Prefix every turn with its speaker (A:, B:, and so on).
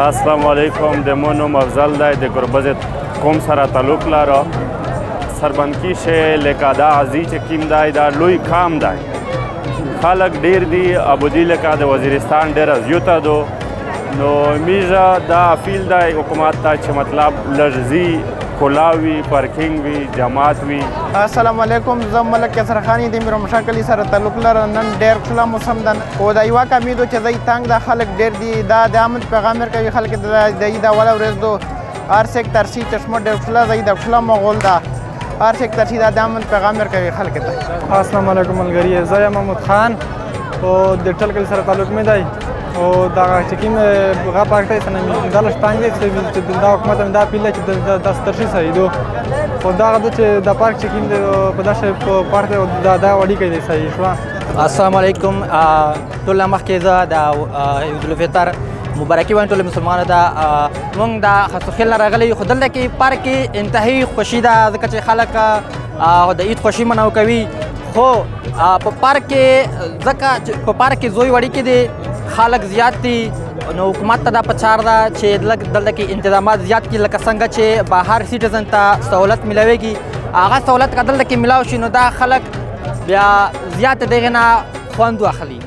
A: السلام علیکم. د مو نوم افضل دی. د ګربز قوم سره تعلق لرو. سربندکي شی لکه دا عزی چې کیم دی دا لوی کام دی. خلک ډیر دي. ابودي لکه د وزیرستان ډیره زیاته دو. نو میزه دا اپیل دی حکومت ته چې مطلب لږ زی کلاوي پارکینګ وي جماعت وي.
B: السلام علیکم. زه ملک کسر خانی د میرمشا کلی سره تعلق لرم. نن ډیر ښکلی موسم ده او دا یوه کمي دو چې ځای تنګ ده. خلک ډیر دي. دا د امن پیغام ورکوي خلک د عید اوله ورځ دو هر سیکټر سی چشمه ډیر ښکلی ځای ده ښکلی ماحول ده. هر سیکټر سی دا د امن پیغام ورکوي خلک ته.
C: السلام علیکم ملګري. زه یم محمود خان او د ټل کلي سره تعلق مې دی او دغه چې کوم هغه پارک ته دا لږ تنګ دی چې دا حکومت هم دا اپیل دی چې دا ستر شي صحیح دو خو دغه ده چې دا پارک چې کوم دی په داسې پارک دی دا وړیکی دی صحیح شوه.
D: السلام علیکم. ټول مخکې زه د عید الفطر مبارکي وایم ټولو مسلمانانو ته. موږ د خصوخیل نه راغلي یو خو دلته کې پارک کې انتهایي خوښي ده ځکه چې خلک د عید خوښي منو کوي. خو په پارک کې ځکه چې په پارک کې زوی وړیکی دی خلک زیات دي نو حکومت ته دا پچار ده چې دلته کې انتظامات زیات کړي لکه څنګه چې بهر سیټیزن ته سہولت ملاویږي هغه سہولت که دلته کې ملاو شي نو دا خلک بیا زیات دغې نه خوند واخلي.